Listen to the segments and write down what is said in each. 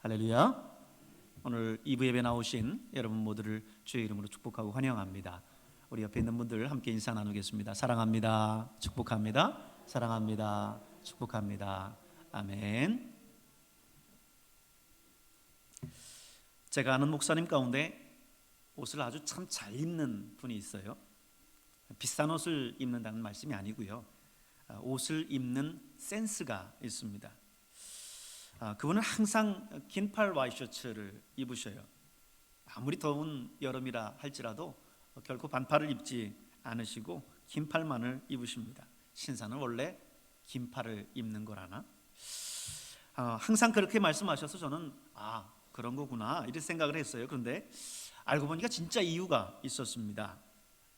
할렐루야. 오늘 2부 예배 나오신 여러분 모두를 주의 이름으로 축복하고 환영합니다. 우리 옆에 있는 분들 함께 인사 나누겠습니다. 사랑합니다. 축복합니다. 사랑합니다. 축복합니다. 아멘. 제가 아는 목사님 가운데 옷을 아주 참 잘 입는 분이 있어요. 비싼 옷을 입는다는 말씀이 아니고요, 옷을 입는 센스가 있습니다. 그분은 항상 긴팔 와이셔츠를 입으셔요. 아무리 더운 여름이라 할지라도 결코 반팔을 입지 않으시고 긴팔만을 입으십니다. 신사는 원래 긴팔을 입는 거라나? 항상 그렇게 말씀하셔서 저는 그런 거구나 이렇게 생각을 했어요. 그런데 알고 보니까 진짜 이유가 있었습니다.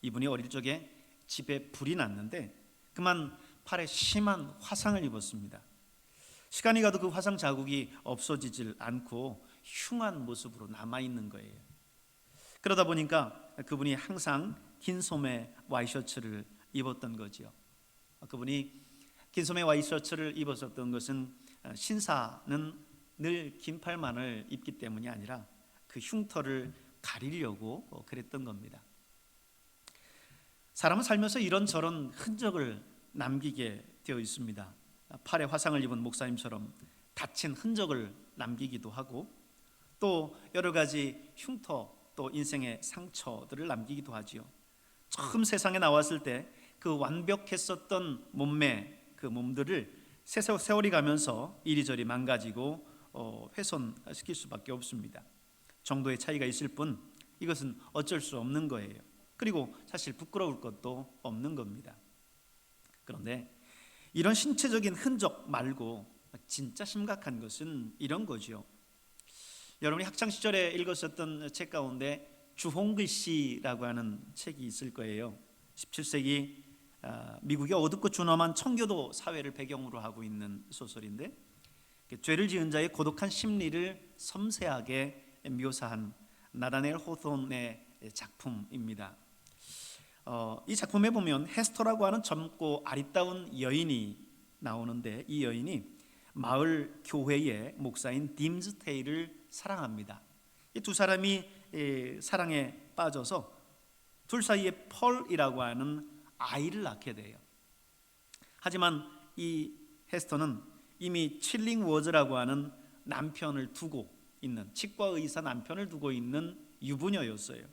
이분이 어릴 적에 집에 불이 났는데 그만 팔에 심한 화상을 입었습니다. 시간이 가도 그 화상 자국이 없어지질 않고 흉한 모습으로 남아있는 거예요. 그러다 보니까 그분이 항상 긴 소매 와이셔츠를 입었던 거지요. 그분이 긴 소매 와이셔츠를 입었었던 것은 신사는 늘 긴팔만을 입기 때문이 아니라 그 흉터를 가리려고 그랬던 겁니다. 사람은 살면서 이런저런 흔적을 남기게 되어 있습니다. 팔에 화상을 입은 목사님처럼 다친 흔적을 남기기도 하고, 또 여러 가지 흉터, 또 인생의 상처들을 남기기도 하지요. 처음 세상에 나왔을 때 그 완벽했었던 몸매, 그 몸들을 세월이 가면서 이리저리 망가지고 훼손시킬 수밖에 없습니다. 정도의 차이가 있을 뿐 이것은 어쩔 수 없는 거예요. 그리고 사실 부끄러울 것도 없는 겁니다. 그런데 이런 신체적인 흔적 말고 진짜 심각한 것은 이런 거죠. 여러분이 학창시절에 읽었었던 책 가운데 주홍글씨라고 하는 책이 있을 거예요. 17세기 미국의 어둡고 준엄한 청교도 사회를 배경으로 하고 있는 소설인데, 죄를 지은 자의 고독한 심리를 섬세하게 묘사한 나다넬 호손의 작품입니다. 이 작품에 보면 헤스터라고 하는 젊고 아리따운 여인이 나오는데, 이 여인이 마을 교회의 목사인 딤스테이를 사랑합니다. 이 두 사람이 사랑에 빠져서 둘 사이에 펄이라고 하는 아이를 낳게 돼요. 하지만 이 헤스터는 이미 칠링워즈라고 하는 남편을 두고 있는, 치과 의사 남편을 두고 있는 유부녀였어요.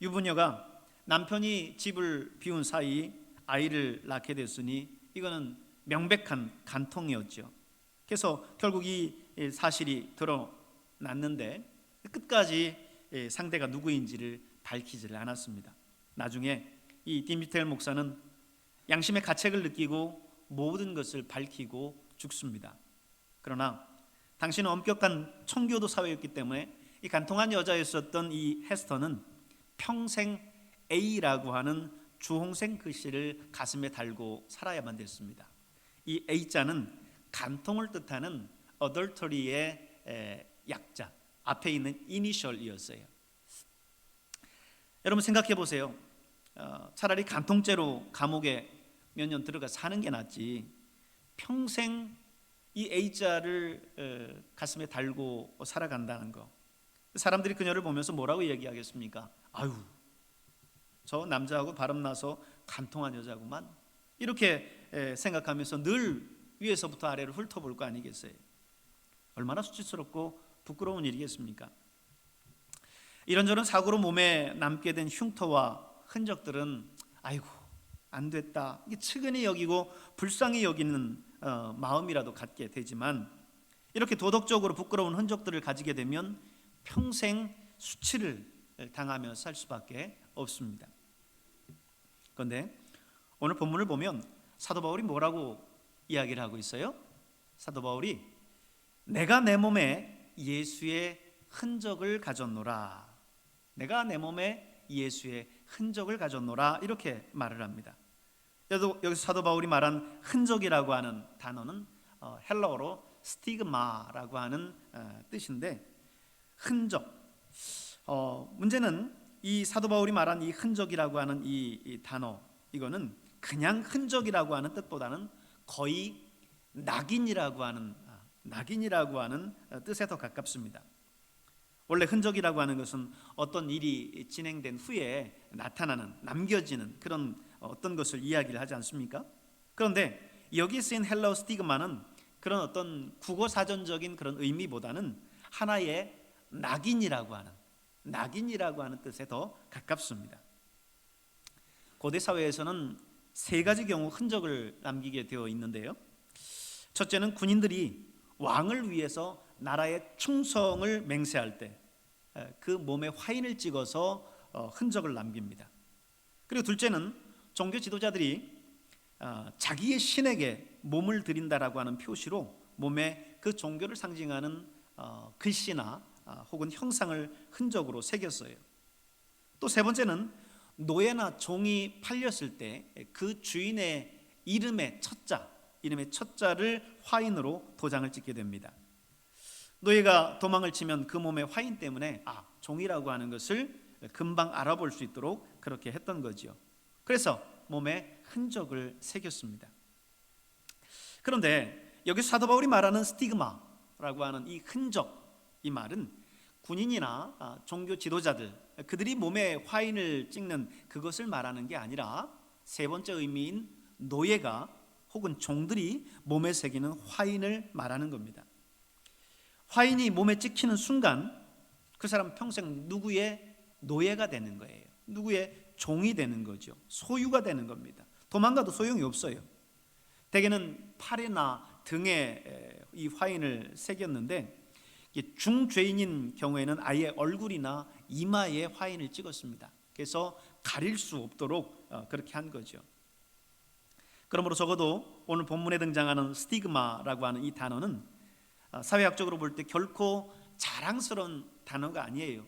유부녀가 남편이 집을 비운 사이 아이를 낳게 됐으니 이거는 명백한 간통이었죠. 그래서 결국 이 사실이 드러났는데 끝까지 상대가 누구인지를 밝히지를 않았습니다. 나중에 이 디미텔 목사는 양심의 가책을 느끼고 모든 것을 밝히고 죽습니다. 그러나 당신은 엄격한 청교도 사회였기 때문에 이 간통한 여자였었던 이 헤스터는 평생 A라고 하는 주홍색 글씨를 가슴에 달고 살아야만 됐습니다. 이 A자는 간통을 뜻하는 adultery의 약자, 앞에 있는 이니셜이었어요. 여러분 생각해 보세요. 차라리 간통죄로 감옥에 몇 년 들어가 사는 게 낫지, 평생 이 A자를 가슴에 달고 살아간다는 거. 사람들이 그녀를 보면서 뭐라고 얘기하겠습니까? 아유, 저 남자하고 바람나서 간통한 여자구만, 이렇게 생각하면서 늘 위에서부터 아래로 훑어볼 거 아니겠어요? 얼마나 수치스럽고 부끄러운 일이겠습니까? 이런저런 사고로 몸에 남게 된 흉터와 흔적들은 아이고 안 됐다, 이게 측은히 여기고 불쌍히 여기는 마음이라도 갖게 되지만, 이렇게 도덕적으로 부끄러운 흔적들을 가지게 되면 평생 수치를 당하며 살 수밖에 없습니다. 그런데 오늘 본문을 보면 사도 바울이 뭐라고 이야기를 하고 있어요? 사도 바울이 내가 내 몸에 예수의 흔적을 가졌노라, 내가 내 몸에 예수의 흔적을 가졌노라, 이렇게 말을 합니다. 여기서 사도 바울이 말한 흔적이라고 하는 단어는 헬라어로 스티그마라고 하는 뜻인데, 흔적, 문제는 이 사도 바울이 말한 이 흔적이라고 하는 이 단어, 이거는 그냥 흔적이라고 하는 뜻보다는 거의 낙인이라고 하는 낙인이라고 하는 뜻에 더 가깝습니다. 원래 흔적이라고 하는 것은 어떤 일이 진행된 후에 나타나는, 남겨지는 그런 어떤 것을 이야기를 하지 않습니까? 그런데 여기 쓰인 헬라어 스티그마는 그런 어떤 국어사전적인 그런 의미보다는 하나의 낙인이라고 하는 뜻에 더 가깝습니다. 고대 사회에서는 세 가지 경우 흔적을 남기게 되어 있는데요. 첫째는 군인들이 왕을 위해서 나라의 충성을 맹세할 때 그 몸에 화인을 찍어서 흔적을 남깁니다. 그리고 둘째는 종교 지도자들이 자기의 신에게 몸을 드린다라고 하는 표시로 몸에 그 종교를 상징하는 글씨나 혹은 형상을 흔적으로 새겼어요. 또 세 번째는 노예나 종이 팔렸을 때 그 주인의 이름의 첫자를 화인으로 도장을 찍게 됩니다. 노예가 도망을 치면 그 몸의 화인 때문에 종이라고 하는 것을 금방 알아볼 수 있도록 그렇게 했던 거죠. 그래서 몸에 흔적을 새겼습니다. 그런데 여기서 사도 바울이 말하는 스티그마라고 하는 이 흔적, 이 말은 군인이나 종교 지도자들, 그들이 몸에 화인을 찍는 그것을 말하는 게 아니라 세 번째 의미인 노예가 혹은 종들이 몸에 새기는 화인을 말하는 겁니다. 화인이 몸에 찍히는 순간 그 사람 평생 누구의 노예가 되는 거예요. 누구의 종이 되는 거죠. 소유가 되는 겁니다. 도망가도 소용이 없어요. 대개는 팔이나 등에 이 화인을 새겼는데 중죄인인 경우에는 아예 얼굴이나 이마에 화인을 찍었습니다. 그래서 가릴 수 없도록 그렇게 한 거죠. 그러므로 적어도 오늘 본문에 등장하는 스티그마라고 하는 이 단어는 사회학적으로 볼 때 결코 자랑스러운 단어가 아니에요.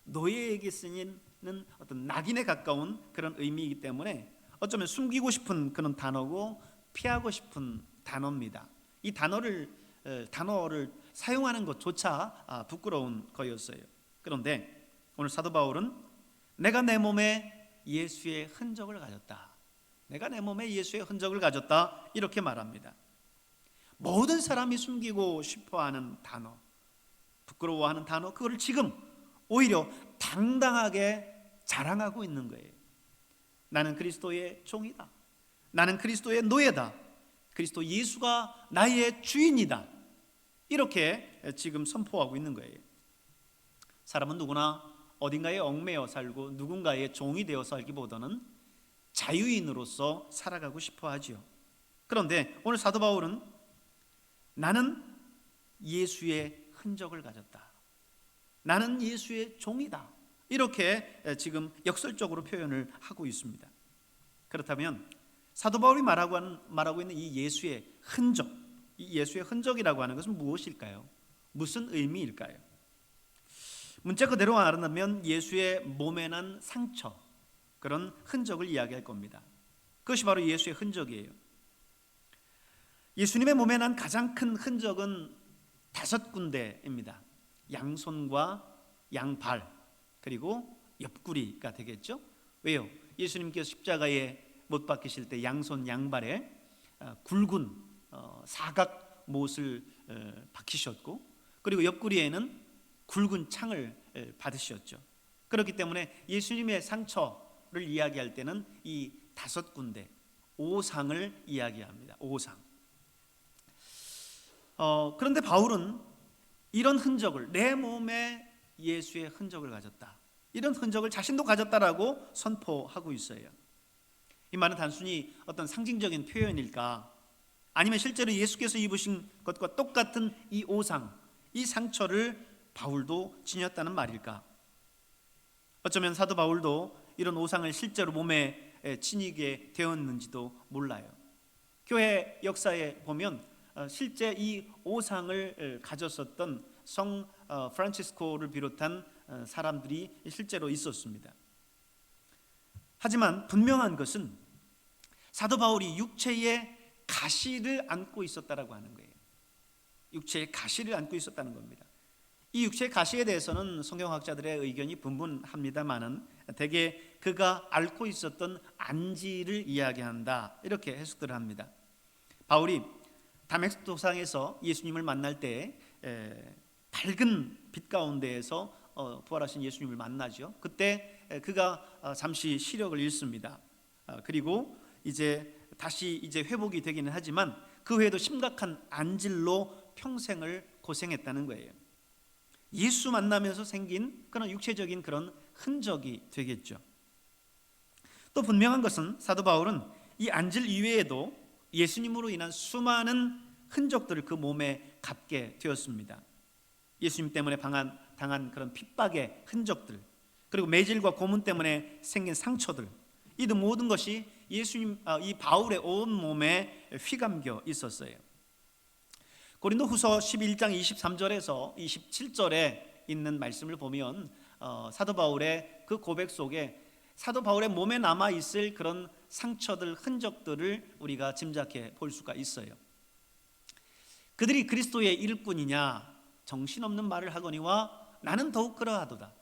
노예에게 쓰이는 어떤 낙인에 가까운 그런 의미이기 때문에 어쩌면 숨기고 싶은 그런 단어고 피하고 싶은 단어입니다. 이 단어를 사용하는 것조차 부끄러운 거였어요. 그런데 오늘 사도 바울은 내가 내 몸에 예수의 흔적을 가졌다. 내가 내 몸에 예수의 흔적을 가졌다. 이렇게 말합니다. 모든 사람이 숨기고 싶어하는 단어, 부끄러워하는 단어, 그거를 지금 오히려 당당하게 자랑하고 있는 거예요. 나는 그리스도의 종이다. 나는 그리스도의 노예다. 그리스도 예수가 나의 주인이다. 이렇게 지금 선포하고 있는 거예요. 사람은 누구나 어딘가에 얽매여 살고 누군가의 종이 되어 살기보다는 자유인으로서 살아가고 싶어 하지요. 그런데 오늘 사도 바울은 나는 예수의 흔적을 가졌다. 나는 예수의 종이다. 이렇게 지금 역설적으로 표현을 하고 있습니다. 그렇다면 사도 바울이 말하고 있는 이 예수의 흔적, 이 예수의 흔적이라고 하는 것은 무엇일까요? 무슨 의미일까요? 문자 그대로 말한다면 예수의 몸에 난 상처, 그런 흔적을 이야기할 겁니다. 그것이 바로 예수의 흔적이에요. 예수님의 몸에 난 가장 큰 흔적은 5군데입니다. 양손과 양발, 그리고 옆구리가 되겠죠. 왜요? 예수님께서 십자가에 못 박히실 때 양손 양발에 굵은 사각 못을 박히셨고, 그리고 옆구리에는 굵은 창을 받으셨죠. 그렇기 때문에 예수님의 상처를 이야기할 때는 이 5군데 오상을 이야기합니다. 오상. 그런데 바울은 이런 흔적을, 내 몸에 예수의 흔적을 가졌다, 이런 흔적을 자신도 가졌다라고 선포하고 있어요. 이 말은 단순히 어떤 상징적인 표현일까? 아니면 실제로 예수께서 입으신 것과 똑같은 이 오상, 이 상처를 바울도 지녔다는 말일까? 어쩌면 사도 바울도 이런 오상을 실제로 몸에 지니게 되었는지도 몰라요. 교회 역사에 보면 실제 이 오상을 가졌었던 성 프란치스코를 비롯한 사람들이 실제로 있었습니다. 하지만 분명한 것은 사도 바울이 육체의 가시를 안고 있었다라고 하는 거예요. 육체의 가시를 안고 있었다는 겁니다. 이 육체의 가시에 대해서는 성경학자들의 의견이 분분합니다만은 대개 그가 앓고 있었던 안지를 이야기한다, 이렇게 해석들을 합니다. 바울이 다메섹 도상에서 예수님을 만날 때 밝은 빛 가운데에서 부활하신 예수님을 만나죠. 그때 그가 잠시 시력을 잃습니다. 그리고 이제 다시 회복이 되기는 하지만 그 후에도 심각한 안질로 평생을 고생했다는 거예요. 예수 만나면서 생긴 그런 육체적인 그런 흔적이 되겠죠. 또 분명한 것은 사도 바울은 이 안질 이외에도 예수님으로 인한 수많은 흔적들을 그 몸에 갖게 되었습니다. 예수님 때문에 당한 그런 핍박의 흔적들, 그리고 매질과 고문 때문에 생긴 상처들, 이 모든 것이 이 바울의 온 몸에 휘감겨 있었어요. 고린도후서 11장 23절에서 27절에 있는 말씀을 보면 사도 바울의 그 고백 속에 사도 바울의 몸에 남아 있을 그런 상처들, 흔적들을 우리가 짐작해 볼 수가 있어요. 그들이 그리스도의 일꾼이냐 정신없는 말을 하거니와 나는 더욱 그러하도다.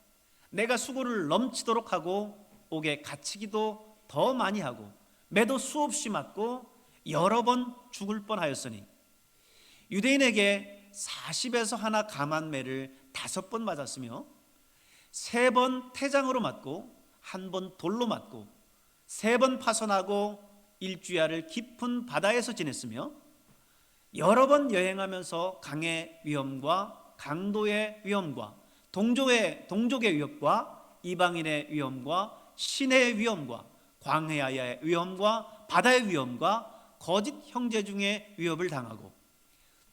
내가 수고를 넘치도록 하고 옥에 갇히기도 더 많이 하고 매도 수없이 맞고 여러 번 죽을 뻔하였으니 유대인에게 40에서 하나 감한 매를 5번 맞았으며 3번 태장으로 맞고 1번 돌로 맞고 3번 파선하고 일주야를 깊은 바다에서 지냈으며 여러 번 여행하면서 강의 위험과 강도의 위험과 동족의 위협과 이방인의 위험과 시내의 위험과 광야의 위험과 바다의 위험과 거짓 형제 중에 위협을 당하고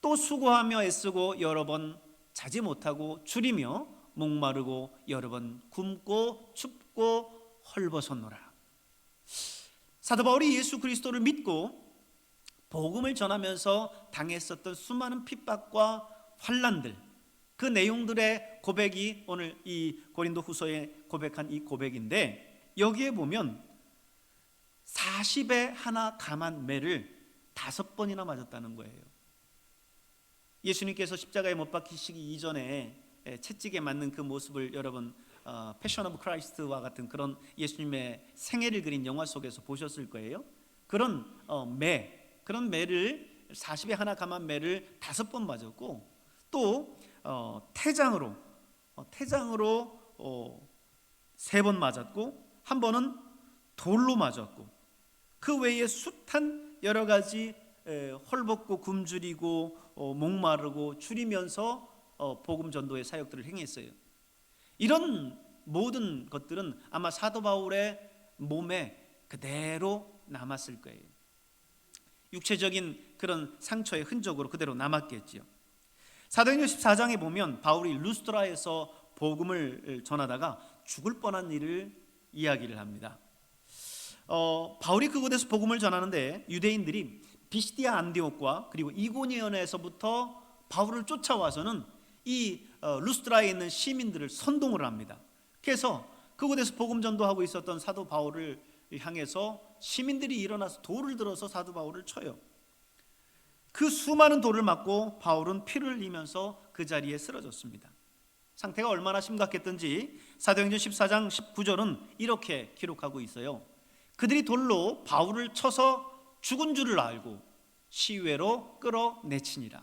또 수고하며 애쓰고 여러 번 자지 못하고 줄이며 목마르고 여러 번 굶고 춥고 헐벗었노라. 사도 바울이 예수 그리스도를 믿고 복음을 전하면서 당했었던 수많은 핍박과 환난들, 그 내용들의 고백이 오늘 이 고린도후서에 고백한 이 고백인데, 여기에 보면 40에 하나 감한 매를 5번이나 맞았다는 거예요. 예수님께서 십자가에 못 박히시기 이전에 채찍에 맞는 그 모습을 여러분 패션 오브 크라이스트와 같은 그런 예수님의 생애를 그린 영화 속에서 보셨을 거예요. 그런 매를 40에 하나 감한 매를 5번 맞았고, 또 태장으로 3번 맞았고, 한 번은 돌로 맞았고, 그 외에 숱한 여러 가지 헐벗고 굶주리고 목마르고 줄이면서 복음 전도의 사역들을 행했어요. 이런 모든 것들은 아마 사도 바울의 몸에 그대로 남았을 거예요. 육체적인 그런 상처의 흔적으로 그대로 남았겠지요. 사도행전 14장에 보면 바울이 루스드라에서 복음을 전하다가 죽을 뻔한 일을 이야기를 합니다. 바울이 그곳에서 복음을 전하는데 유대인들이 비시디아 안디옥과 그리고 이고니온에서부터 바울을 쫓아와서는 이 루스드라에 있는 시민들을 선동을 합니다. 그래서 그곳에서 복음 전도하고 있었던 사도 바울을 향해서 시민들이 일어나서 돌을 들어서 사도 바울을 쳐요. 그 수많은 돌을 맞고 바울은 피를 흘리면서 그 자리에 쓰러졌습니다. 상태가 얼마나 심각했던지 사도행전 14장 19절은 이렇게 기록하고 있어요. 그들이 돌로 바울을 쳐서 죽은 줄을 알고 시외로 끌어내치니라.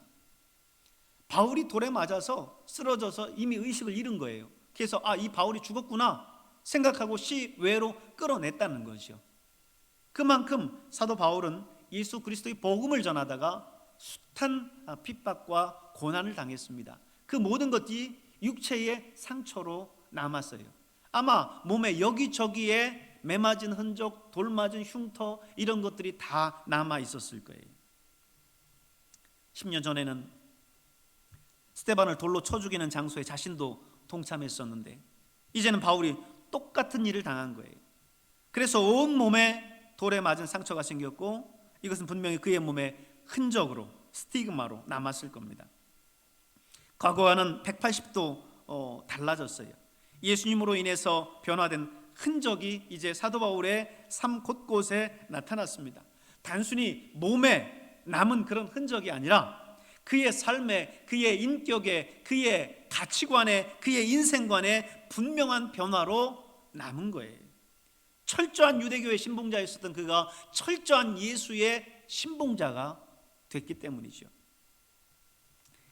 바울이 돌에 맞아서 쓰러져서 이미 의식을 잃은 거예요. 그래서 이 바울이 죽었구나 생각하고 시외로 끌어냈다는 것이요. 그만큼 사도 바울은 예수 그리스도의 복음을 전하다가 숱한 핍박과 고난을 당했습니다. 그 모든 것이 육체의 상처로 남았어요. 아마 몸에 여기저기에 매 맞은 흔적, 돌 맞은 흉터, 이런 것들이 다 남아 있었을 거예요. 10년 전에는 스데반을 돌로 쳐 죽이는 장소에 자신도 동참했었는데 이제는 바울이 똑같은 일을 당한 거예요. 그래서 온 몸에 돌에 맞은 상처가 생겼고, 이것은 분명히 그의 몸에 흔적으로, 스티그마로 남았을 겁니다. 과거와는 180도 달라졌어요. 예수님으로 인해서 변화된 흔적이 이제 사도 바울의 삶 곳곳에 나타났습니다. 단순히 몸에 남은 그런 흔적이 아니라 그의 삶에, 그의 인격에, 그의 가치관에, 그의 인생관에 분명한 변화로 남은 거예요. 철저한 유대교의 신봉자였었던 그가 철저한 예수의 신봉자가 됐기 때문이죠.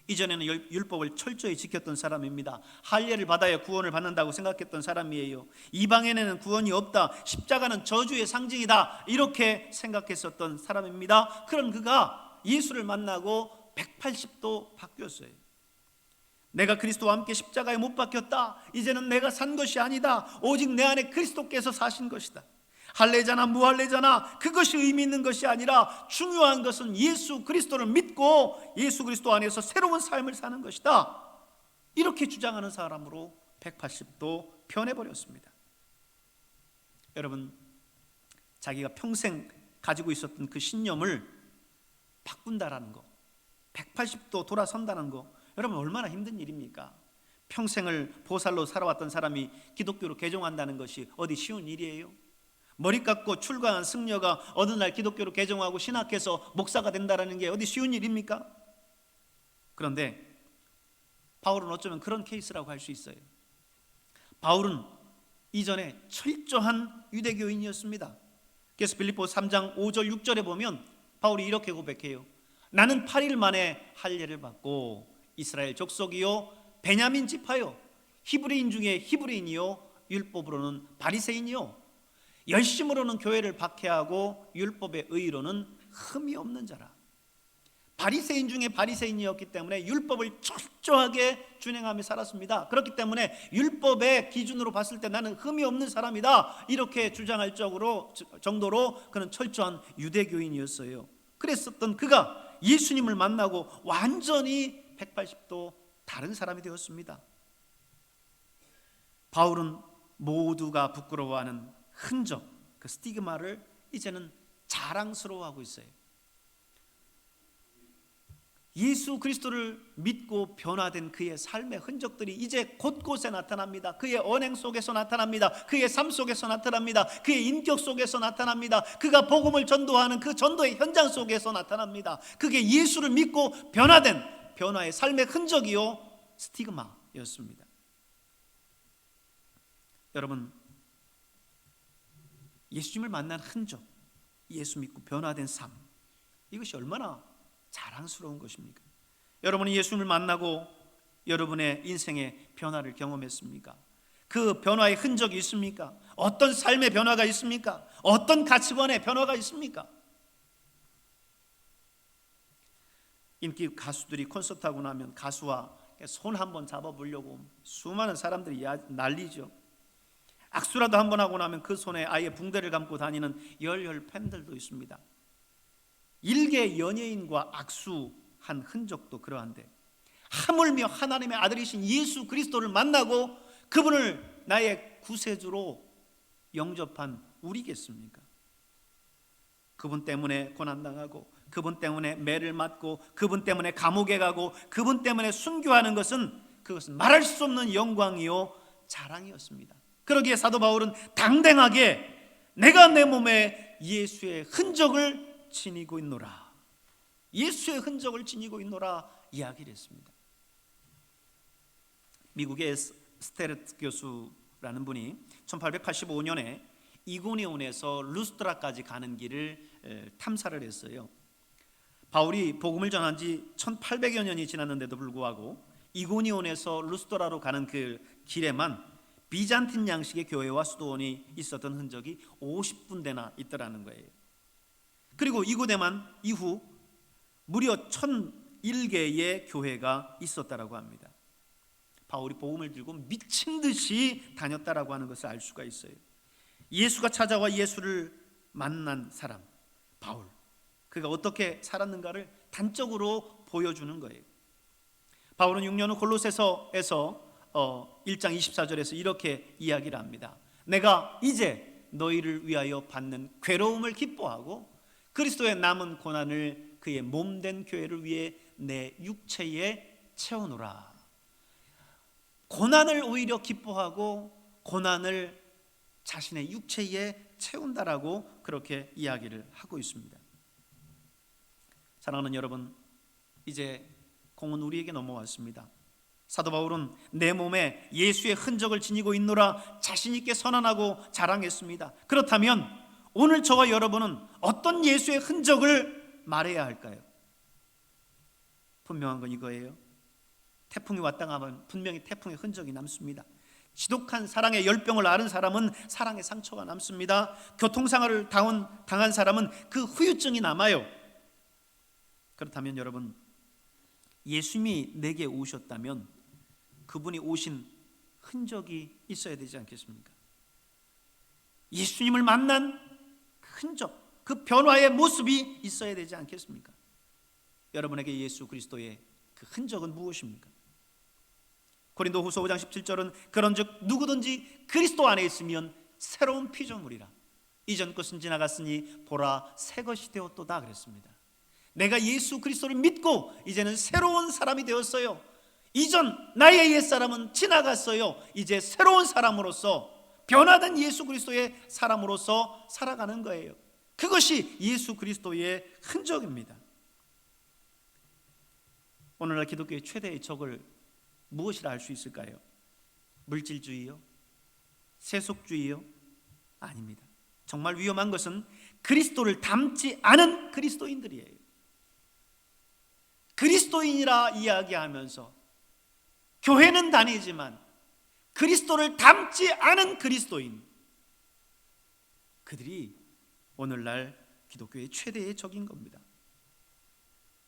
이전에는 율법을 철저히 지켰던 사람입니다. 할례를 받아야 구원을 받는다고 생각했던 사람이에요. 이방인에는 구원이 없다, 십자가는 저주의 상징이다, 이렇게 생각했었던 사람입니다. 그런 그가 예수를 만나고 180도 바뀌었어요. 내가 그리스도와 함께 십자가에 못 박혔다. 이제는 내가 산 것이 아니다. 오직 내 안에 그리스도께서 사신 것이다. 할례자나 무할례자나 그것이 의미 있는 것이 아니라 중요한 것은 예수 그리스도를 믿고 예수 그리스도 안에서 새로운 삶을 사는 것이다. 이렇게 주장하는 사람으로 180도 변해버렸습니다. 여러분, 자기가 평생 가지고 있었던 그 신념을 바꾼다라는 거, 180도 돌아선다는 거, 여러분 얼마나 힘든 일입니까? 평생을 보살로 살아왔던 사람이 기독교로 개종한다는 것이 어디 쉬운 일이에요? 머리 깎고 출가한 승려가 어느 날 기독교로 개종하고 신학해서 목사가 된다는 게 어디 쉬운 일입니까? 그런데 바울은 어쩌면 그런 케이스라고 할 수 있어요. 바울은 이전에 철저한 유대교인이었습니다. 그래서 빌립보서 3장 5절 6절에 보면 바울이 이렇게 고백해요. 나는 8일 만에 할례를 받고 이스라엘 족속이요 베냐민 지파요 히브리인 중에 히브리인이요 율법으로는 바리새인이요 열심으로는 교회를 박해하고 율법의 의로는 흠이 없는 자라. 바리새인 중에 바리새인이었기 때문에 율법을 철저하게 준행하며 살았습니다. 그렇기 때문에 율법의 기준으로 봤을 때 나는 흠이 없는 사람이다, 이렇게 주장할 정도로 그는 철저한 유대교인이었어요. 그랬었던 그가 예수님을 만나고 완전히 180도 다른 사람이 되었습니다. 바울은 모두가 부끄러워하는 흔적, 그 스티그마를 이제는 자랑스러워하고 있어요. 예수 그리스도를 믿고 변화된 그의 삶의 흔적들이 이제 곳곳에 나타납니다. 그의 언행 속에서 나타납니다. 그의 삶 속에서 나타납니다. 그의 인격 속에서 나타납니다. 그가 복음을 전도하는 그 전도의 현장 속에서 나타납니다. 그게 예수를 믿고 변화된 변화의 삶의 흔적이요 스티그마였습니다. 여러분, 예수님을 만난 흔적, 예수 믿고 변화된 삶, 이것이 얼마나 자랑스러운 것입니까? 여러분이 예수님을 만나고 여러분의 인생의 변화를 경험했습니까? 그 변화의 흔적이 있습니까? 어떤 삶의 변화가 있습니까? 어떤 가치관의 변화가 있습니까? 인기 가수들이 콘서트하고 나면 가수와 손 한번 잡아보려고 수많은 사람들이 난리죠. 악수라도 한번 하고 나면 그 손에 아예 붕대를 감고 다니는 열혈 팬들도 있습니다. 일개 연예인과 악수한 흔적도 그러한데, 하물며 하나님의 아들이신 예수 그리스도를 만나고 그분을 나의 구세주로 영접한 우리겠습니까? 그분 때문에 고난당하고, 그분 때문에 매를 맞고, 그분 때문에 감옥에 가고, 그분 때문에 순교하는 그것은 말할 수 없는 영광이요 자랑이었습니다. 그러기에 사도 바울은 당당하게 내가 내 몸에 예수의 흔적을 지니고 있노라, 예수의 흔적을 지니고 있노라 이야기를 했습니다. 미국의 스테르트 교수라는 분이 1885년에 이고니온에서 루스트라까지 가는 길을 탐사를 했어요. 바울이 복음을 전한 지 1800여 년이 지났는데도 불구하고 이고니온에서 루스트라로 가는 그 길에만 비잔틴 양식의 교회와 수도원이 있었던 흔적이 50군데나 있더라는 거예요. 그리고 이곳에만 이후 무려 1001개의 교회가 있었다라고 합니다. 바울이 복음을 들고 미친 듯이 다녔다라고 하는 것을 알 수가 있어요. 예수가 찾아와 예수를 만난 사람 바울, 그가 어떻게 살았는가를 단적으로 보여주는 거예요. 바울은 6년 후 골로새서에서 1장 24절에서 이렇게 이야기를 합니다. 내가 이제 너희를 위하여 받는 괴로움을 기뻐하고 그리스도의 남은 고난을 그의 몸된 교회를 위해 내 육체에 채우노라. 고난을 오히려 기뻐하고 고난을 자신의 육체에 채운다라고 그렇게 이야기를 하고 있습니다. 사랑하는 여러분, 이제 공은 우리에게 넘어왔습니다. 사도 바울은 내 몸에 예수의 흔적을 지니고 있노라 자신 있게 선언하고 자랑했습니다. 그렇다면 오늘 저와 여러분은 어떤 예수의 흔적을 말해야 할까요? 분명한 건 이거예요. 태풍이 왔다 가면 분명히 태풍의 흔적이 남습니다. 지독한 사랑의 열병을 앓은 사람은 사랑의 상처가 남습니다. 교통사고를 당한 사람은 그 후유증이 남아요. 그렇다면 여러분, 예수님이 내게 오셨다면 그분이 오신 흔적이 있어야 되지 않겠습니까? 예수님을 만난 흔적, 그 변화의 모습이 있어야 되지 않겠습니까? 여러분에게 예수 그리스도의 그 흔적은 무엇입니까? 고린도후서 5장 17절은 그런즉 누구든지 그리스도 안에 있으면 새로운 피조물이라 이전 것은 지나갔으니 보라 새 것이 되었도다 그랬습니다. 내가 예수 그리스도를 믿고 이제는 새로운 사람이 되었어요. 이전 나의 옛사람은 지나갔어요. 이제 새로운 사람으로서 변화된 예수 그리스도의 사람으로서 살아가는 거예요. 그것이 예수 그리스도의 흔적입니다. 오늘날 기독교의 최대의 적을 무엇이라 할 수 있을까요? 물질주의요? 세속주의요? 아닙니다. 정말 위험한 것은 그리스도를 닮지 않은 그리스도인들이에요. 그리스도인이라 이야기하면서 교회는 다니지만 그리스도를 닮지 않은 그리스도인, 그들이 오늘날 기독교의 최대의 적인 겁니다.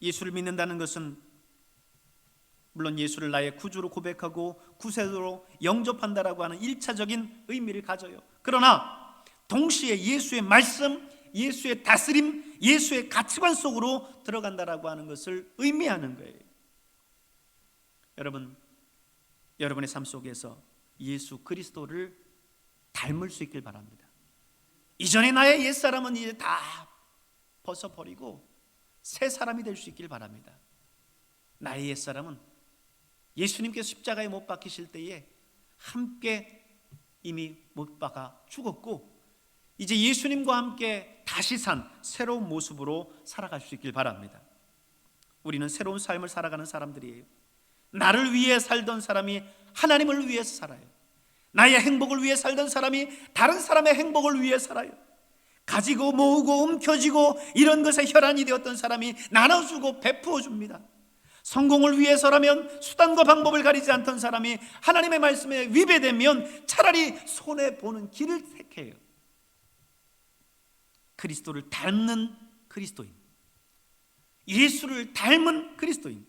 예수를 믿는다는 것은 물론 예수를 나의 구주로 고백하고 구세주로 영접한다라고 하는 1차적인 의미를 가져요. 그러나 동시에 예수의 말씀, 예수의 다스림, 예수의 가치관 속으로 들어간다라고 하는 것을 의미하는 거예요. 여러분, 여러분의 삶 속에서 예수 그리스도를 닮을 수 있길 바랍니다. 이전에 나의 옛사람은 이제 다 벗어버리고 새 사람이 될 수 있길 바랍니다. 나의 옛사람은 예수님께서 십자가에 못 박히실 때에 함께 이미 못 박아 죽었고 이제 예수님과 함께 다시 산 새로운 모습으로 살아갈 수 있길 바랍니다. 우리는 새로운 삶을 살아가는 사람들이에요. 나를 위해 살던 사람이 하나님을 위해서 살아요. 나의 행복을 위해 살던 사람이 다른 사람의 행복을 위해 살아요. 가지고 모으고 움켜쥐고 이런 것에 혈안이 되었던 사람이 나눠주고 베푸어 줍니다. 성공을 위해서라면 수단과 방법을 가리지 않던 사람이 하나님의 말씀에 위배되면 차라리 손해보는 길을 택해요. 그리스도를 닮는 그리스도인, 예수를 닮은 그리스도인,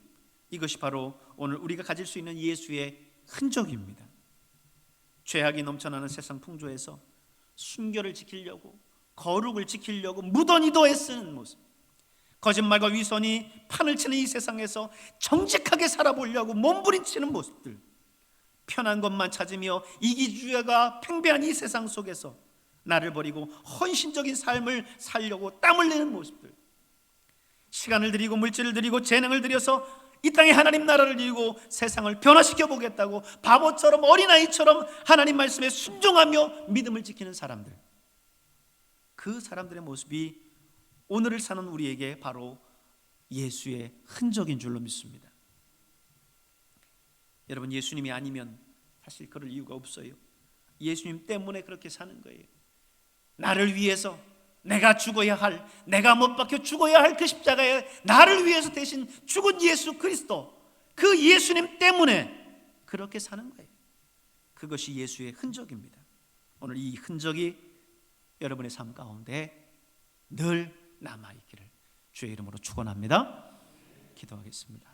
이것이 바로 오늘 우리가 가질 수 있는 예수의 흔적입니다. 죄악이 넘쳐나는 세상 풍조에서 순결을 지키려고, 거룩을 지키려고 무던히도 애쓰는 모습, 거짓말과 위선이 판을 치는 이 세상에서 정직하게 살아보려고 몸부림치는 모습들, 편한 것만 찾으며 이기주의가 팽배한 이 세상 속에서 나를 버리고 헌신적인 삶을 살려고 땀 흘리는 모습들, 시간을 들이고 물질을 들이고 재능을 들여서 이 땅에 하나님 나라를 이루고 세상을 변화시켜 보겠다고 바보처럼 어린아이처럼 하나님 말씀에 순종하며 믿음을 지키는 사람들, 그 사람들의 모습이 오늘을 사는 우리에게 바로 예수의 흔적인 줄로 믿습니다. 여러분, 예수님이 아니면 사실 그럴 이유가 없어요. 예수님 때문에 그렇게 사는 거예요. 나를 위해서 내가 죽어야 할, 내가 못 박혀 죽어야 할 그 십자가에 나를 위해서 대신 죽은 예수 그리스도, 그 예수님 때문에 그렇게 사는 거예요. 그것이 예수의 흔적입니다. 오늘 이 흔적이 여러분의 삶 가운데 늘 남아있기를 주의 이름으로 축원합니다. 기도하겠습니다.